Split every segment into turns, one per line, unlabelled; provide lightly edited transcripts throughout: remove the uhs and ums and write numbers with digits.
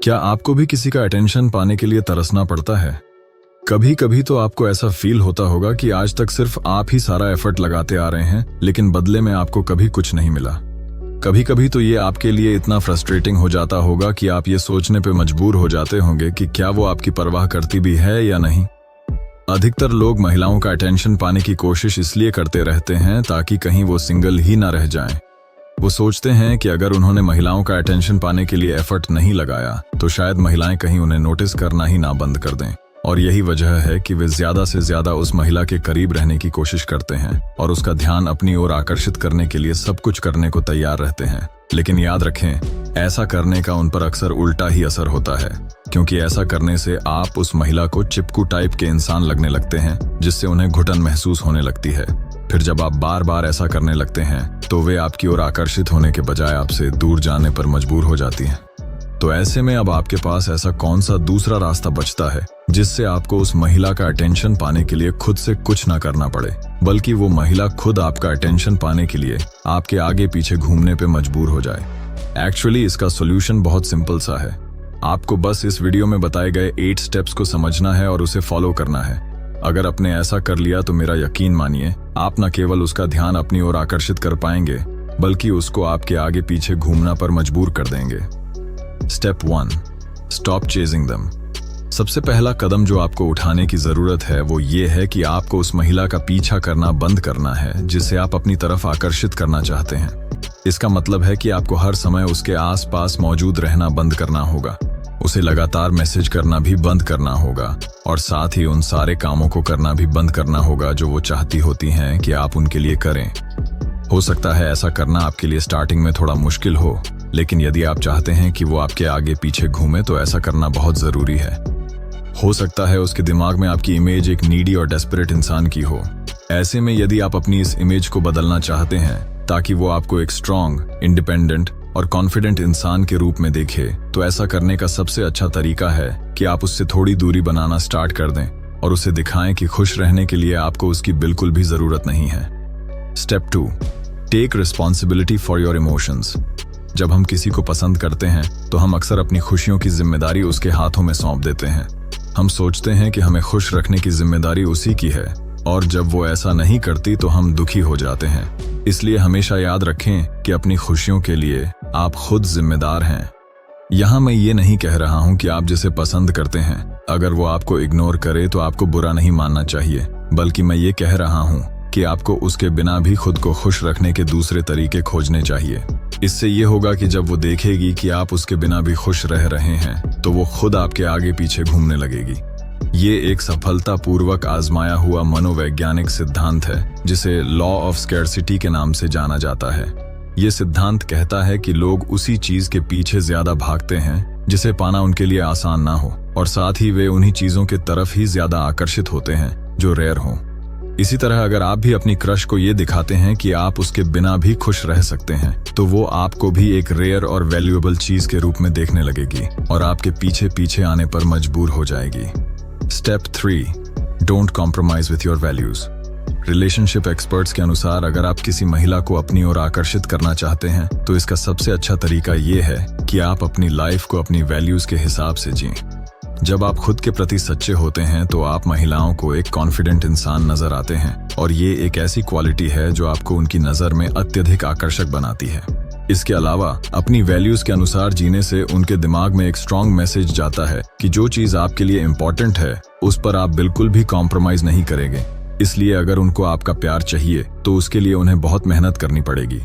क्या आपको भी किसी का अटेंशन पाने के लिए तरसना पड़ता है? कभी कभी तो आपको ऐसा फील होता होगा कि आज तक सिर्फ आप ही सारा एफर्ट लगाते आ रहे हैं, लेकिन बदले में आपको कभी कुछ नहीं मिला। कभी कभी तो ये आपके लिए इतना फ्रस्ट्रेटिंग हो जाता होगा कि आप ये सोचने पे मजबूर हो जाते होंगे कि क्या वो आपकी परवाह करती भी है या नहीं। अधिकतर लोग महिलाओं का अटेंशन पाने की कोशिश इसलिए करते रहते हैं ताकि कहीं वो सिंगल ही ना रह जाएं। वो सोचते हैं कि अगर उन्होंने महिलाओं का अटेंशन पाने के लिए एफर्ट नहीं लगाया तो शायद महिलाएं कहीं उन्हें नोटिस करना ही ना बंद कर दें, और यही वजह है कि वे ज्यादा से ज्यादा उस महिला के करीब रहने की कोशिश करते हैं और उसका ध्यान अपनी ओर आकर्षित करने के लिए सब कुछ करने को तैयार रहते हैं। लेकिन याद रखें, ऐसा करने का उन पर अक्सर उल्टा ही असर होता है, क्योंकि ऐसा करने से आप उस महिला को चिपकू टाइप के इंसान लगने लगते हैं, जिससे उन्हें घुटन महसूस होने लगती है। फिर जब आप बार बार ऐसा करने लगते हैं तो वे आपकी ओर आकर्षित होने के बजाय आपसे दूर जाने पर मजबूर हो जाती हैं। तो ऐसे में अब आपके पास ऐसा कौन सा दूसरा रास्ता बचता है जिससे आपको उस महिला का अटेंशन पाने के लिए खुद से कुछ ना करना पड़े, बल्कि वो महिला खुद आपका अटेंशन पाने के लिए आपके आगे पीछे घूमने पे मजबूर हो जाए। एक्चुअली इसका सोल्यूशन बहुत सिंपल सा है। आपको बस इस वीडियो में बताए गए 8 स्टेप्स को समझना है और उसे फॉलो करना है। अगर आपने ऐसा कर लिया तो मेरा यकीन मानिए, आप न केवल उसका ध्यान अपनी ओर आकर्षित कर पाएंगे, बल्कि उसको आपके आगे पीछे घूमना पर मजबूर कर देंगे। Step 1, stop chasing them. सबसे पहला कदम जो आपको उठाने की जरूरत है वो ये है कि आपको उस महिला का पीछा करना बंद करना है जिसे आप अपनी तरफ आकर्षित करना चाहते हैं। इसका मतलब है कि आपको हर समय उसके आसपास मौजूद रहना बंद करना होगा, उसे लगातार मैसेज करना भी बंद करना होगा, और साथ ही उन सारे कामों को करना भी बंद करना होगा जो वो चाहती होती हैं कि आप उनके लिए करें। हो सकता है ऐसा करना आपके लिए स्टार्टिंग में थोड़ा मुश्किल हो, लेकिन यदि आप चाहते हैं कि वो आपके आगे पीछे घूमे तो ऐसा करना बहुत जरूरी है। हो सकता है उसके दिमाग में आपकी इमेज एक नीडी और डेस्परेट इंसान की हो। ऐसे में यदि आप अपनी इस इमेज को बदलना चाहते हैं ताकि वो आपको एक स्ट्रॉन्ग, इंडिपेंडेंट और कॉन्फिडेंट इंसान के रूप में देखे, तो ऐसा करने का सबसे अच्छा तरीका है कि आप उससे थोड़ी दूरी बनाना स्टार्ट कर दें और उसे दिखाएं कि खुश रहने के लिए आपको उसकी बिल्कुल भी जरूरत नहीं है। Step 2, take responsibility for your emotions. जब हम किसी को पसंद करते हैं तो हम अक्सर अपनी खुशियों की जिम्मेदारी उसके हाथों में सौंप देते हैं। हम सोचते हैं कि हमें खुश रखने की जिम्मेदारी उसी की है, और जब वो ऐसा नहीं करती तो हम दुखी हो जाते हैं। इसलिए हमेशा याद रखें कि अपनी खुशियों के लिए आप खुद जिम्मेदार हैं। यहाँ मैं ये नहीं कह रहा हूँ कि आप जिसे पसंद करते हैं अगर वो आपको इग्नोर करे तो आपको बुरा नहीं मानना चाहिए, बल्कि मैं ये कह रहा हूँ कि आपको उसके बिना भी खुद को खुश रखने के दूसरे तरीके खोजने चाहिए। इससे ये होगा कि जब वो देखेगी कि आप उसके बिना भी खुश रह रहे हैं तो वो खुद आपके आगे पीछे घूमने लगेगी। ये एक सफलतापूर्वक आजमाया हुआ मनोवैज्ञानिक सिद्धांत है जिसे लॉ ऑफ स्कैर्सिटी के नाम से जाना जाता है। ये सिद्धांत कहता है कि लोग उसी चीज के पीछे ज्यादा भागते हैं जिसे पाना उनके लिए आसान ना हो, और साथ ही वे उन्हीं चीजों की तरफ ही ज्यादा आकर्षित होते हैं जो रेयर हों। इसी तरह अगर आप भी अपनी क्रश को ये दिखाते हैं कि आप उसके बिना भी खुश रह सकते हैं, तो वो आपको भी एक रेयर और वैल्यूएबल चीज के रूप में देखने लगेगी और आपके पीछे पीछे आने पर मजबूर हो जाएगी। Step 3, don't compromise with your values. Relationship experts के अनुसार अगर आप किसी महिला को अपनी ओर आकर्षित करना चाहते हैं तो इसका सबसे अच्छा तरीका ये है कि आप अपनी लाइफ को अपनी वैल्यूज के हिसाब से जिएं। जब आप खुद के प्रति सच्चे होते हैं तो आप महिलाओं को एक कॉन्फिडेंट इंसान नजर आते हैं, और ये एक ऐसी क्वालिटी है जो आपको उनकी नजर में अत्यधिक आकर्षक बनाती है। इसके अलावा अपनी वैल्यूज के अनुसार जीने से उनके दिमाग में एक स्ट्रॉन्ग मैसेज जाता है कि जो चीज आपके लिए इम्पोर्टेंट है उस पर आप बिल्कुल भी कॉम्प्रोमाइज नहीं करेंगे। इसलिए अगर उनको आपका प्यार चाहिए तो उसके लिए उन्हें बहुत मेहनत करनी पड़ेगी।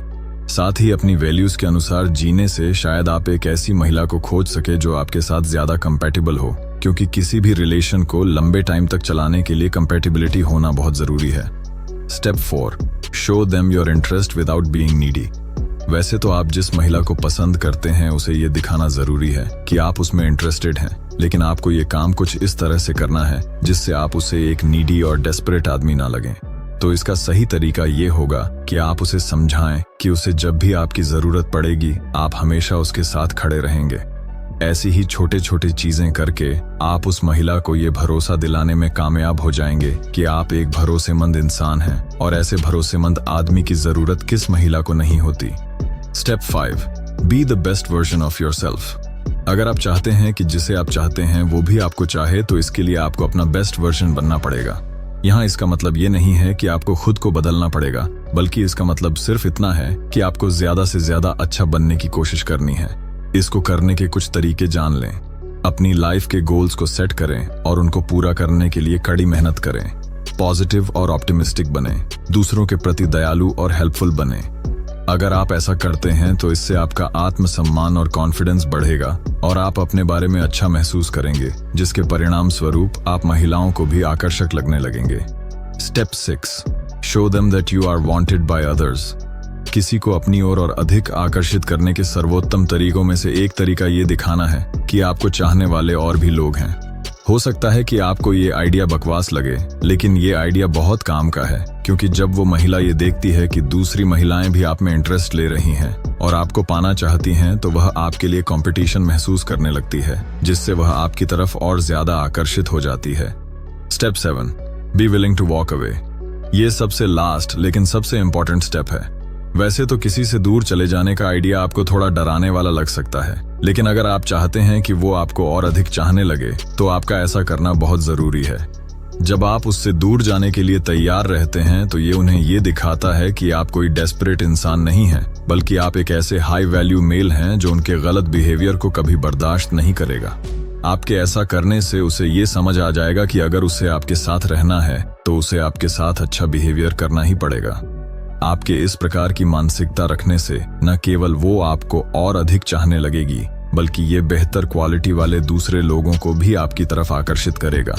साथ ही अपनी वैल्यूज के अनुसार जीने से शायद आप एक ऐसी महिला को खोज सके जो आपके साथ ज्यादा कंपैटिबल हो, क्योंकि किसी भी रिलेशन को लंबे टाइम तक चलाने के लिए कंपैटिबिलिटी होना बहुत जरूरी है। Step 4, show them your interest without being needy. वैसे तो आप जिस महिला को पसंद करते हैं उसे ये दिखाना जरूरी है कि आप उसमें इंटरेस्टेड हैं, लेकिन आपको ये काम कुछ इस तरह से करना है जिससे आप उसे एक नीडी और डेस्परेट आदमी ना लगें। तो इसका सही तरीका ये होगा कि आप उसे समझाएं कि उसे जब भी आपकी जरूरत पड़ेगी आप हमेशा उसके साथ खड़े रहेंगे। ऐसी ही छोटे छोटे चीजें करके आप उस महिला को ये भरोसा दिलाने में कामयाब हो जाएंगे कि आप एक भरोसेमंद इंसान हैं, और ऐसे भरोसेमंद आदमी की जरूरत किस महिला को नहीं होती। Step 5, be the best version of yourself. अगर आप चाहते हैं कि जिसे आप चाहते हैं वो भी आपको चाहे, तो इसके लिए आपको अपना बेस्ट वर्जन बनना पड़ेगा। यहाँ इसका मतलब ये नहीं है कि आपको खुद को बदलना पड़ेगा, बल्कि इसका मतलब सिर्फ इतना है कि आपको ज्यादा से ज्यादा अच्छा बनने की कोशिश करनी है। इसको करने के कुछ तरीके जान लें। अपनी लाइफ के गोल्स को सेट करें और उनको पूरा करने के लिए कड़ी मेहनत करें। पॉजिटिव और ऑप्टिमिस्टिक बने, दूसरों के प्रति दयालु और हेल्पफुल बने। अगर आप ऐसा करते हैं तो इससे आपका आत्मसम्मान और कॉन्फिडेंस बढ़ेगा और आप अपने बारे में अच्छा महसूस करेंगे, जिसके परिणाम स्वरूप आप महिलाओं को भी आकर्षक लगने लगेंगे। Step 6, show them that you are wanted by others. किसी को अपनी ओर और अधिक आकर्षित करने के सर्वोत्तम तरीकों में से एक तरीका ये दिखाना है कि आपको चाहने वाले और भी लोग हैं। हो सकता है कि आपको ये आइडिया बकवास लगे, लेकिन ये आइडिया बहुत काम का है, क्योंकि जब वो महिला ये देखती है कि दूसरी महिलाएं भी आप में इंटरेस्ट ले रही हैं और आपको पाना चाहती हैं, तो वह आपके लिए कंपटीशन महसूस करने लगती है, जिससे वह आपकी तरफ और ज्यादा आकर्षित हो जाती है। Step 7, be willing to walk away. ये सबसे लास्ट लेकिन सबसे इंपॉर्टेंट स्टेप है। वैसे तो किसी से दूर चले जाने का आइडिया आपको थोड़ा डराने वाला लग सकता है, लेकिन अगर आप चाहते हैं कि वो आपको और अधिक चाहने लगे, तो आपका ऐसा करना बहुत जरूरी है। जब आप उससे दूर जाने के लिए तैयार रहते हैं, तो ये उन्हें ये दिखाता है कि आप कोई डेस्परेट इंसान नहीं हैं, बल्कि आप एक ऐसे हाई वैल्यू मेल हैं जो उनके गलत बिहेवियर को कभी बर्दाश्त नहीं करेगा। आपके ऐसा करने से उसे ये समझ आ जाएगा कि अगर उसे आपके साथ रहना है, तो उसे आपके साथ अच्छा बिहेवियर करना ही पड़ेगा। आपके इस प्रकार की मानसिकता रखने से न केवल वो आपको और अधिक चाहने लगेगी, बल्कि ये बेहतर क्वालिटी वाले दूसरे लोगों को भी आपकी तरफ आकर्षित करेगा।